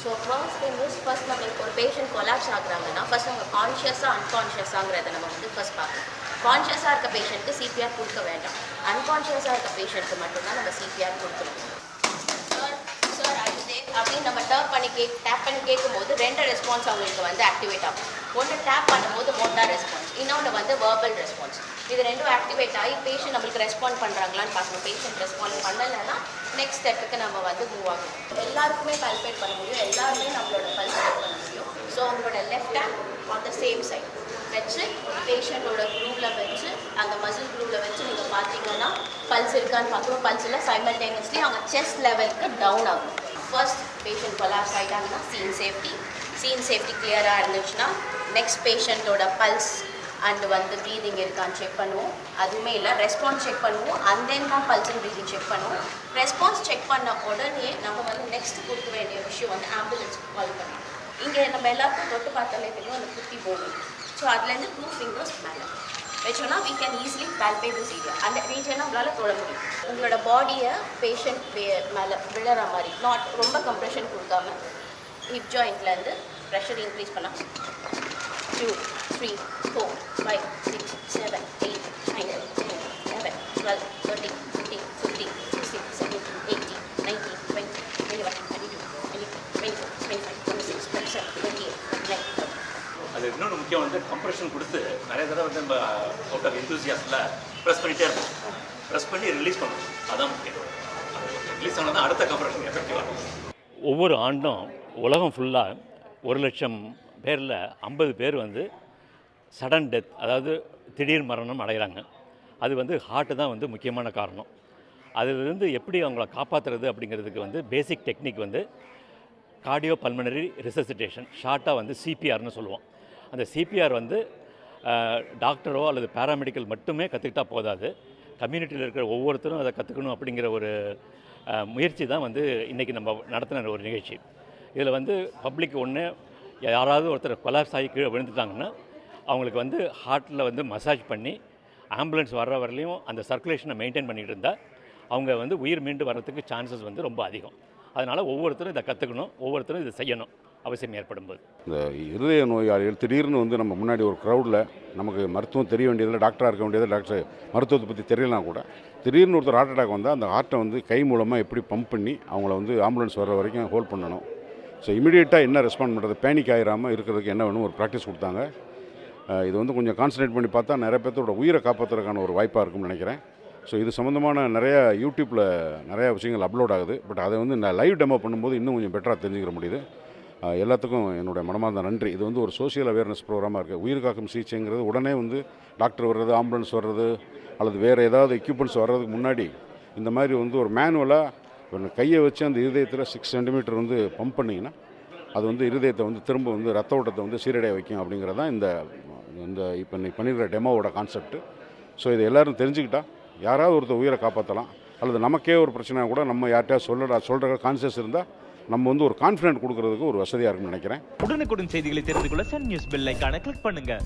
So first thing is first நம்மளுக்கு ஒரு patient collapse ஆகுறாங்கன்னா first அவங்க கான்ஷியஸாக அன்கான்ஷியஸாங்கிறத நம்ம வந்து ஃபர்ஸ்ட் பார்க்கணும். கான்ஷியஸாக இருக்க பேஷண்ட்டுக்கு சிபிஆர் கொடுக்க வேண்டாம். அன்கான்ஷியஸாக இருக்க பேஷண்ட்டுக்கு மட்டும்தான் நம்ம சிபிஆர் கொடுக்கணும். சார் அழுதே அப்படின்னு நம்ம டேப் பண்ணி கேட்கும்போது 2 ரெஸ்பான்ஸ் அவங்களுக்கு வந்து ஆக்டிவேட் ஆகும். ஒன்று டேப் பண்ணும்போது மோட்டார் ரெஸ்பான்ஸ், இன்னொன்று வந்து வேர்பல் ரெஸ்பான்ஸ். இது 2ம் ஆக்டிவேட் ஆகி பேஷண்ட் நம்மளுக்கு ரெஸ்பாண்ட் பண்ணுறாங்களான்னு பார்க்கணும். பேஷண்ட் ரெஸ்பாண்ட் பண்ணலைன்னா நெக்ஸ்ட் ஸ்டெப்புக்கு நம்ம வந்து மூவ் ஆகணும். எல்லாருக்குமே பல்பேட் பண்ண முடியும், எல்லாருமே நம்மளோட பல்ஸ் செக் பண்ண முடியும். ஸோ அவங்களோட left hand on the same side வச்சு பேஷண்ட்டோட குரூவில் வச்சு அந்த மசில் குரூவில் வச்சு நீங்கள் பார்த்தீங்கன்னா பல்ஸ் இருக்கான்னு பார்க்கணும். பல்ஸில் சைமல்டேனியஸ்லி அவங்க செஸ்ட் லெவலுக்கு டவுன் ஆகும். ஃபர்ஸ்ட் பேஷண்ட் கொலாப்ஸ் ஆகிட்டாங்கன்னா சீன் சேஃப்டி கிளியராக இருந்துச்சுன்னா நெக்ஸ்ட் பேஷண்ட்டோட பல்ஸ் அண்டு வந்து ப்ரீதிங் இருக்கான்னு செக் பண்ணுவோம். அதுவுமே இல்லை, ரெஸ்பான்ஸ் செக் பண்ணுவோம். அண்ட் தென் தான் பல்ஸ் அண்ட் ப்ரீதிங் செக் பண்ணுவோம். ரெஸ்பான்ஸ் செக் பண்ண உடனே நம்ம வந்து நெக்ஸ்ட் கொடுக்க வேண்டிய விஷயம் வந்து ஆம்புலன்ஸ்க்கு கால் பண்ணணும். இங்கே நம்ம எல்லாருக்கும் தொட்டு பார்த்தாலே தெரியும் அந்த குத்தி போகும். ஸோ அதுலேருந்து 2 fingers மேலே வச்சோன்னா we can easily palpate this area. அந்த ரீஜனை உங்களால் தொட முடியும். உங்களோட பாடியை பேஷண்ட் மேலே விழுற மாதிரி நாட் ரொம்ப கம்ப்ரெஷன் கொடுக்காம ஹிப் ஜாயிண்ட்லேருந்து ப்ரெஷர் இன்க்ரீஸ் பண்ணலாம். 2, 3, 4, 5, 6, 7, 8, 9, 10, 11, 12, 13, 14, 15, 16, 17, 18, 19, 20, 21, 22, 23, 24, 25, 26, 27, 28, 29. அது இன்னொன்று முக்கியம் வந்து கம்ப்ரெஷன் கொடுத்து நிறைய தடவை வந்து நம்ம அவுட் ஆஃப் எந்தூசியாஸில் ப்ரெஸ் பண்ணிகிட்டே இருப்போம். ப்ரெஸ் பண்ணி ரிலீஸ் பண்ணணும், அதான் முக்கியம். ரிலீஸ் ஆனால் தான் அடுத்த கம்ப்ரெஷன் எஃபெக்டிவாக இருக்கும். ஒவ்வொரு ஆண்டும் உலகம் ஃபுல்லாக 1,00,000 பேரில் 50 பேர் வந்து சடன் டெத், அதாவது திடீர் மரணம் அடைகிறாங்க. அது வந்து ஹார்ட்டு தான் வந்து முக்கியமான காரணம். அதிலிருந்து எப்படி அவங்கள காப்பாற்றுறது அப்படிங்கிறதுக்கு வந்து பேசிக் டெக்னிக் வந்து கார்டியோ பல்மனரி ரிசசிட்டேஷன், ஷார்ட்டாக வந்து சிபிஆர்னு சொல்லுவோம். அந்த சிபிஆர் வந்து டாக்டரோ அல்லது பேராமெடிக்கல் மட்டுமே கற்றுக்கிட்டா போதாது, கம்யூனிட்டியில் இருக்கிற ஒவ்வொருத்தரும் அதை கற்றுக்கணும் அப்படிங்கிற ஒரு முயற்சி தான் வந்து இன்றைக்கி நம்ம நடத்தின ஒரு நிகழ்ச்சி. இதில் வந்து பப்ளிக் ஒன்று யாராவது ஒருத்தர் கொலாப்ஸ் ஆகி கீழே விழுந்துட்டாங்கன்னா அவங்களுக்கு வந்து ஹார்ட்டில் வந்து மசாஜ் பண்ணி ஆம்புலன்ஸ் வர்ற வரலையும் அந்த சர்க்குலேஷனை மெயின்டைன் பண்ணிகிட்டு இருந்தால் அவங்க வந்து உயிர் மீண்டு வர்றதுக்கு சான்சஸ் வந்து ரொம்ப அதிகம். அதனால் ஒவ்வொருத்தரும் இதை கற்றுக்கணும், ஒவ்வொருத்தரும் இதை செய்யணும் அவசியம் ஏற்படும்போது. இந்த இருதய நோயாளிகள் திடீர்னு வந்து நம்ம முன்னாடி ஒரு க்ரௌடில் நமக்கு மருத்துவம் தெரிய வேண்டியதில், டாக்டராக இருக்க வேண்டியது, டாக்டர் மருத்துவத்தை பற்றி தெரியலாம் கூட, திடீர்னு ஒருத்தர் ஹார்ட் அட்டாக் வந்தால் அந்த ஹார்ட்டை வந்து கை மூலமாக எப்படி பம்ப் பண்ணி அவங்கள வந்து ஆம்புலன்ஸ் வர்ற வரைக்கும் ஹோல்ட் பண்ணணும். ஸோ இமீடியட்டாக என்ன ரெஸ்பாண்ட் பண்ணுறது, பேனிக் ஆகிடாமல் இருக்கிறதுக்கு என்ன வேணும் ஒரு ப்ராக்டிஸ் கொடுத்தாங்க. இது வந்து கொஞ்சம் கான்சன்ட்ரேட் பண்ணி பார்த்தா நிறைய பேர்த்தோட உயிரை காப்பாற்றுறதுக்கான ஒரு வாய்ப்பாக இருக்கும்னு நினைக்கிறேன். ஸோ இது சம்மந்தமான நிறையா யூடியூப்பில் நிறையா விஷயங்கள் அப்லோட் ஆகுது. பட் அதை வந்து நான் லைவ் டெமோ பண்ணும்போது இன்னும் கொஞ்சம் பெட்டராக தெரிஞ்சுக்கிற முடியுது. எல்லாத்துக்கும் என்னுடைய மனமார்ந்த நன்றி. இது வந்து ஒரு சோஷியல் அவேர்னஸ் ப்ரோக்ராமாக இருக்குது. உயிர் காக்கும் சிகிச்சைங்கிறது உடனே வந்து டாக்டர் வர்றது, ஆம்புலன்ஸ் வர்றது அல்லது வேறு ஏதாவது எக்யூப்மெண்ட்ஸ் வர்றதுக்கு முன்னாடி இந்த மாதிரி வந்து ஒரு மேனுவலாக கையை வச்சு அந்த இருதயத்தில் 6 சென்டிமீட்டர் வந்து பம்ப் பண்ணிங்கன்னா அது வந்து இருதயத்தை வந்து திரும்ப வந்து ரத்த ஓட்டத்தை வந்து சீரடைய வைக்கும் அப்படிங்கிறது தான் இந்த இப்போ நீ பண்ணியிருக்கிற டெமோவோட கான்செப்ட். ஸோ இதை எல்லோரும் தெரிஞ்சுக்கிட்டா யாராவது ஒருத்தர் உயிரை காப்பாற்றலாம். அல்லது நமக்கே ஒரு பிரச்சனை கூட நம்ம யார்கிட்டயா சொல்கிற கான்சியஸ் இருந்தால் நம்ம வந்து ஒரு கான்ஃபிடென்ட் கொடுக்கறதுக்கு ஒரு வசதியாக இருக்கும்னு நினைக்கிறேன். உடனுக்குடன் செய்திகளை தெரிந்து கொள்ள சன் நியூஸ் பெல் ஐகானை கிளிக் பண்ணுங்கள்.